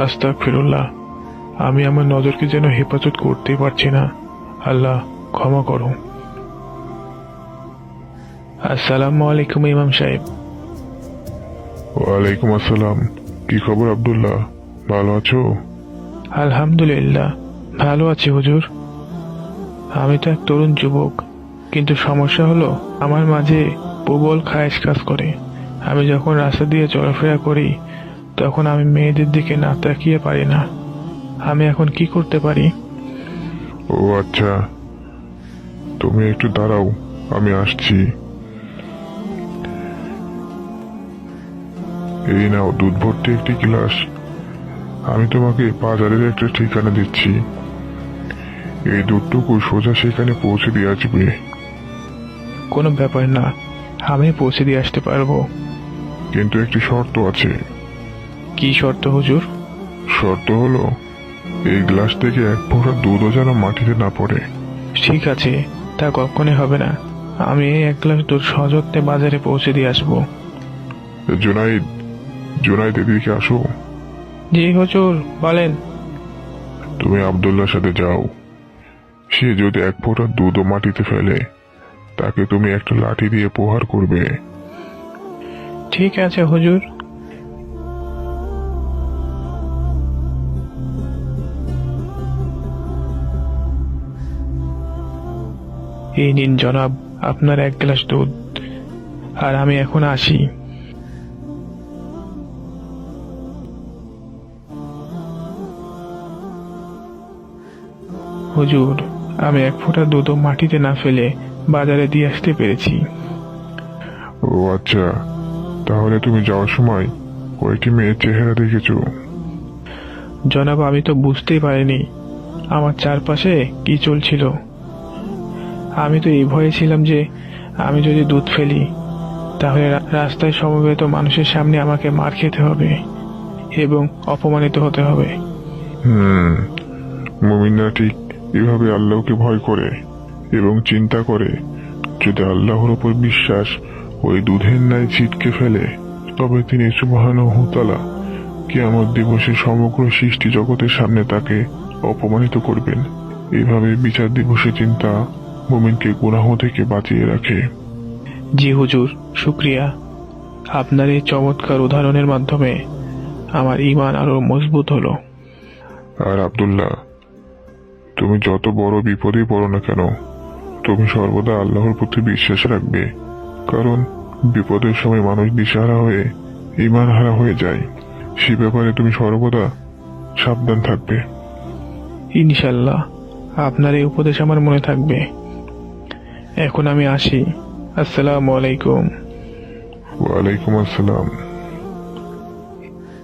আস্তাগফিরুল্লাহ, আমি আমার নজরকে যেন হেফাজত করতেই পারছি না। আল্লাহ ক্ষমা করো। আসসালামু আলাইকুম ইমাম সাহেব। ওয়ালাইকুম আসসালাম। কি খবর আব্দুল্লাহ, ভালো আছো? আলহামদুলিল্লাহ, ভালো আছি হুজুর। আমি তো এক তরুণ যুবক, কিন্তু সমস্যা হলো আমার মাঝে প্রবল খায়েশ কাজ করে। আমি যখন রাস্তা দিয়ে চলাফেরা করি তখন আমি মেয়েদের দিকে না তাকিয়ে পারি না। আমি এখন কি করতে পারি? ও আচ্ছা, তুমি একটু দাঁড়াও, আমি আসছি। এই নাও দুধ ভর্তি একটি গ্লাস। আমি তোমাকে বাজারের একটা ঠিকানা দিচ্ছি। এই দুধটুকু সোজা সেখানে পৌঁছে দিয়ে আসবে। কোনো ব্যাপার না, আমি পৌঁছে দিয়ে আসতে পারবো। কিন্তু একটি শর্ত আছে। কি শর্ত হুজুর? শর্ত হলো এই গ্লাস থেকে এক ফোঁটা দুধও যেন মাটিতে না পড়ে। ঠিক আছে, তা কখনই হবে না। আমি এই এক গ্লাস দুধ সযত্নে বাজারে পৌঁছে দিয়ে আসবো। জুনাইদ, জুনাইদ এদিকে আসো। জি হুজুর, বলেন। তুমি আব্দুল্লাহর সাথে যাও। সে যদি এক ফোঁটা দুধও মাটিতে ফেলে, তাকে তুমি একটা লাঠি দিয়ে প্রহার করবে। ঠিক আছে হুজুর। এই নিন জনাব, আপনার এক গ্লাস দুধ। আর আমি এখন আসি। হুজুর, আমি এক ফোঁটা দুধও মাটিতে না ফেলে বাজারে দিয়ে আসতে পেরেছি। ও আচ্ছা, তাহলে তুমি যাওয়ার সময় কয়েকটি মেয়ের চেহারা দেখেছো? জনাব, আমি তো বুঝতেই পারিনি আমার চারপাশে কি চলছিল। আমি তো এই ভয়ে ছিলাম যে আমি যদি দুধ ফেলি তাহলে রাস্তায় সমবেত মানুষের সামনে আমাকে মার খেতে হবে এবং অপমানিত হতে হবে। মুমিনরা ঠিক এভাবে আল্লাহকে ভয় করে এবং চিন্তা করে, যদি আল্লাহর উপর বিশ্বাস ওই দুধের ন্যায় ছিটকে ফেলে, তবে তিনি সুবহানাহু তাআলা কিয়ামত দিবসে সমগ্র সৃষ্টি জগতের সামনে তাকে অপমানিত করবেন। এইভাবে বিচার দিবসে চিন্তা মুমিনকে গুনাহ থেকে বাঁচিয়ে রাখে। জি হুজুর, শুক্রিয়া। আপনার এই চমৎকার উদাহরণের মাধ্যমে আমার ঈমান আরো মজবুত হলো। আর আব্দুল্লাহ, তুমি যত বড় বিপদেই পড়ো না কেন, তুমি সর্বদা আল্লাহর প্রতি বিশ্বাস রাখবে। কারণ বিপদের সময় মানুষ দিশাহারা হয়ে ঈমান হারা হয়ে যায়। সে ব্যাপারে তুমি সর্বদা সাবধান থাকবে। ইনশাল্লাহ, আপনার এই উপদেশ আমার মনে থাকবে। এখন আমি আসি। আসসালামু আলাইকুম। ওয়ালাইকুম আসসালাম।